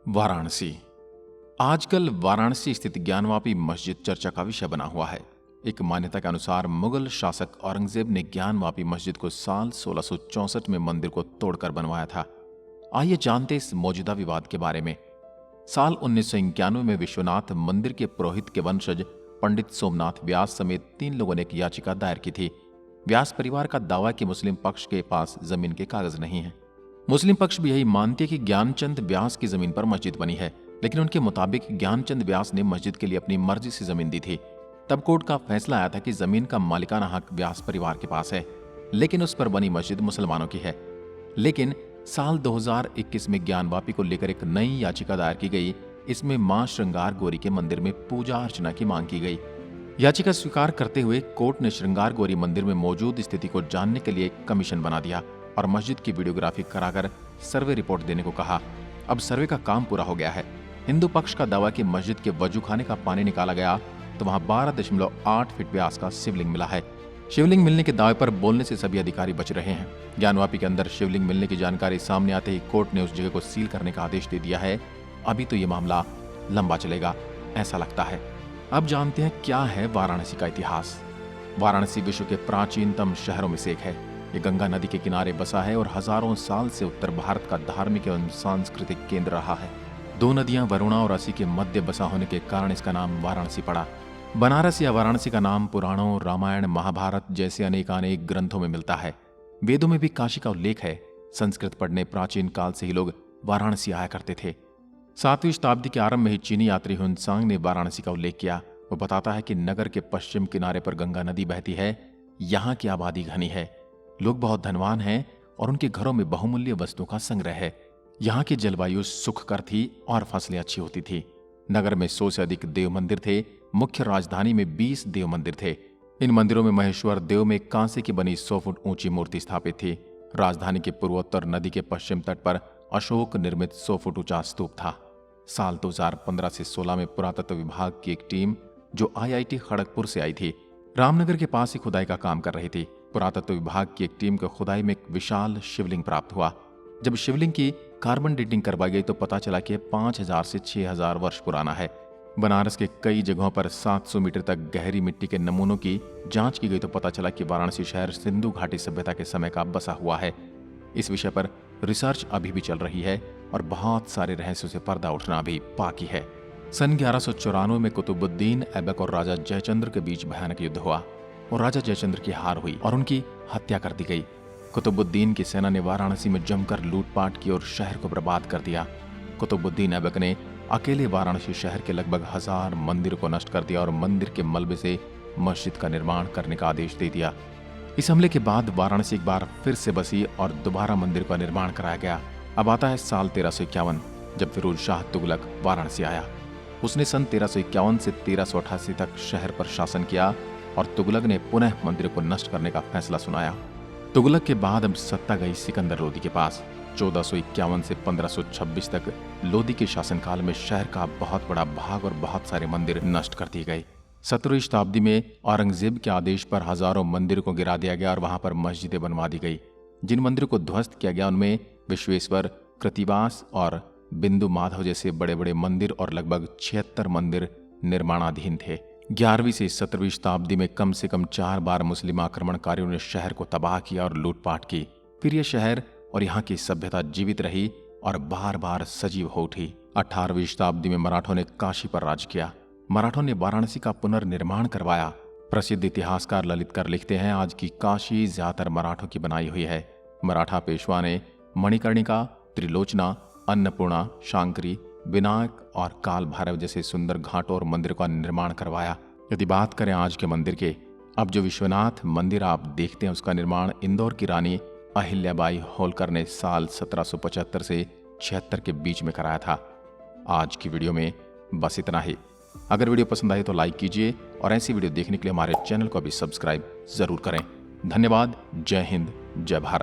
वाराणसी। आजकल वाराणसी स्थित ज्ञानवापी मस्जिद चर्चा का विषय बना हुआ है। एक मान्यता के अनुसार मुगल शासक औरंगजेब ने ज्ञानवापी मस्जिद को साल 1664 में मंदिर को तोड़कर बनवाया था। आइए जानते इस मौजूदा विवाद के बारे में। साल 1991 में विश्वनाथ मंदिर के पुरोहित के वंशज पंडित सोमनाथ व्यास समेत 3 लोगों ने एक याचिका दायर की थी। व्यास परिवार का दावा कि मुस्लिम पक्ष के पास जमीन के कागज नहीं है। मुस्लिम पक्ष भी यही मानते हैं कि ज्ञानचंद व्यास की जमीन पर मस्जिद बनी है, लेकिन उनके मुताबिक ज्ञानचंद व्यास ने मस्जिद के लिए अपनी मर्जी से जमीन दी थी। तब कोर्ट का फैसला आया था कि जमीन का मालिकाना हक व्यास परिवार के पास है, लेकिन उस पर बनी मस्जिद मुसलमानों की है। लेकिन साल 2021 में ज्ञानवापी को लेकर एक नई याचिका दायर की गई। इसमें मां श्रृंगार गौरी के मंदिर में पूजा अर्चना की मांग की गई। याचिका स्वीकार करते हुए कोर्ट ने श्रृंगार गौरी मंदिर में मौजूद स्थिति को जानने के लिए एक कमीशन बना दिया और मस्जिद की वीडियोग्राफी कराकर सर्वे रिपोर्ट देने को कहा। अब सर्वे का काम पूरा हो गया है। हिंदू पक्ष का दावा कि मस्जिद के वजू खाने का पानी निकाला गया तो वहां 12.8 फीट व्यास का शिवलिंग मिला है। शिवलिंग मिलने के दावे पर बोलने से सभी अधिकारी बच रहे हैं। ज्ञानवापी के अंदर शिवलिंग मिलने की जानकारी सामने आते ही कोर्ट ने उस जगह को सील करने का आदेश दे दिया है। अभी तो ये मामला लंबा चलेगा, ऐसा लगता है। अब जानते हैं क्या है वाराणसी का इतिहास। वाराणसी विश्व के प्राचीनतम शहरों में से एक है। ये गंगा नदी के किनारे बसा है और हजारों साल से उत्तर भारत का धार्मिक एवं सांस्कृतिक केंद्र रहा है। 2 नदियां वरुणा और असी के मध्य बसा होने के कारण इसका नाम वाराणसी पड़ा। बनारस या वाराणसी का नाम पुराणों, रामायण, महाभारत जैसे अनेकानेक ग्रंथों में मिलता है। वेदों में भी काशी का उल्लेख है। संस्कृत पढ़ने प्राचीन काल से ही लोग वाराणसी आया करते थे। 7वीं शताब्दी के आरंभ में ही चीनी यात्री हुनसांग ने वाराणसी का उल्लेख किया। वो बताता है कि नगर के पश्चिम किनारे पर गंगा नदी बहती है। यहाँ की आबादी घनी है, लोग बहुत धनवान हैं और उनके घरों में बहुमूल्य वस्तुओं का संग्रह है। यहाँ की जलवायु सुखकर थी और फसलें अच्छी होती थी। नगर में 100 से अधिक देव मंदिर थे। मुख्य राजधानी में 20 देव मंदिर थे। इन मंदिरों में महेश्वर देव में कांसे की बनी 100 फुट ऊंची मूर्ति स्थापित थी। राजधानी के पूर्वोत्तर नदी के पश्चिम तट पर अशोक निर्मित 100 फुट ऊंचा स्तूप था। साल 2015 से 16 में पुरातत्व विभाग की एक टीम जो IIT खड़गपुर से आई थी, रामनगर के पास ही खुदाई का काम कर रही थी। पुरातत्व विभाग की एक टीम को खुदाई में एक विशाल शिवलिंग प्राप्त हुआ। जब शिवलिंग की कार्बन डेटिंग करवाई गई तो पता चला कि 5000 से 6000 वर्ष पुराना है। बनारस के कई जगहों पर 700 मीटर तक गहरी मिट्टी के नमूनों की जांच की गई तो पता चला कि वाराणसी शहर सिंधु घाटी सभ्यता के समय का बसा हुआ है। इस विषय पर रिसर्च अभी भी चल रही है और बहुत सारे रहस्यों से पर्दा उठना भी बाकी है। सन 1194 में कुतुबुद्दीन ऐबक और राजा जयचंद्र के बीच भयानक युद्ध हुआ और राजा जयचंद्र की हार हुई और उनकी हत्या कर दी गई। कुतुबुद्दीन की सेना ने वाराणसी में जमकर लूटपाट की और शहर को बर्बाद कर दिया। कुतुबुद्दीन ऐबक ने अकेले वाराणसी शहर के लगभग 1000 मंदिर को नष्ट कर दिया और मंदिर के मलबे से मस्जिद का निर्माण करने का आदेश दे दिया। इस हमले के बाद वाराणसी एक बार फिर से बसी और दोबारा मंदिर का निर्माण कराया गया। अब आता है साल 1351, जब फिरोज शाह तुगलक वाराणसी आया। उसने सन 1351 से 1388 तक शहर पर शासन किया और तुगलक ने पुनः मंदिर को नष्ट करने का फैसला सुनाया। तुगलक के बाद अब सत्ता गई सिकंदर लोदी के पास। 1451 से 1526 तक लोदी के शासनकाल में शहर का बहुत बड़ा भाग और बहुत सारे मंदिर नष्ट कर दिए गए। 17वीं शताब्दी में औरंगजेब के आदेश पर हजारों मंदिरों को गिरा दिया गया और वहां पर मस्जिदें बनवा दी गई। जिन मंदिरों को ध्वस्त किया गया उनमें विश्वेश्वर, कृतिवास और बिंदु माधव जैसे बड़े बड़े मंदिर और लगभग 76 मंदिर निर्माणाधीन थे। 11वीं से 17वीं शताब्दी में कम से कम 4 बार मुस्लिम आक्रमणकारियों ने शहर को तबाह किया और लूटपाट की। फिर यह शहर और यहाँ की सभ्यता जीवित रही और बार बार सजीव हो उठी। 18वीं शताब्दी में मराठों ने काशी पर राज किया। मराठों ने वाराणसी का पुनर्निर्माण करवाया। प्रसिद्ध इतिहासकार ललितकर लिखते हैं, आज की काशी ज्यादातर मराठों की बनाई हुई है। मराठा पेशवा ने मणिकर्णिका, त्रिलोचना, अन्नपूर्णा, शांकरी, विनायक और काल भैरव जैसे सुंदर घाटों और मंदिरों का निर्माण करवाया। यदि बात करें आज के मंदिर के, अब जो विश्वनाथ मंदिर आप देखते हैं उसका निर्माण इंदौर की रानी अहिल्याबाई होलकर ने साल 1775 से 76 के बीच में कराया था। आज की वीडियो में बस इतना ही। अगर वीडियो पसंद आए तो लाइक कीजिए और ऐसी वीडियो देखने के लिए हमारे चैनल को भी सब्सक्राइब जरूर करें। धन्यवाद। जय हिंद, जय भारत।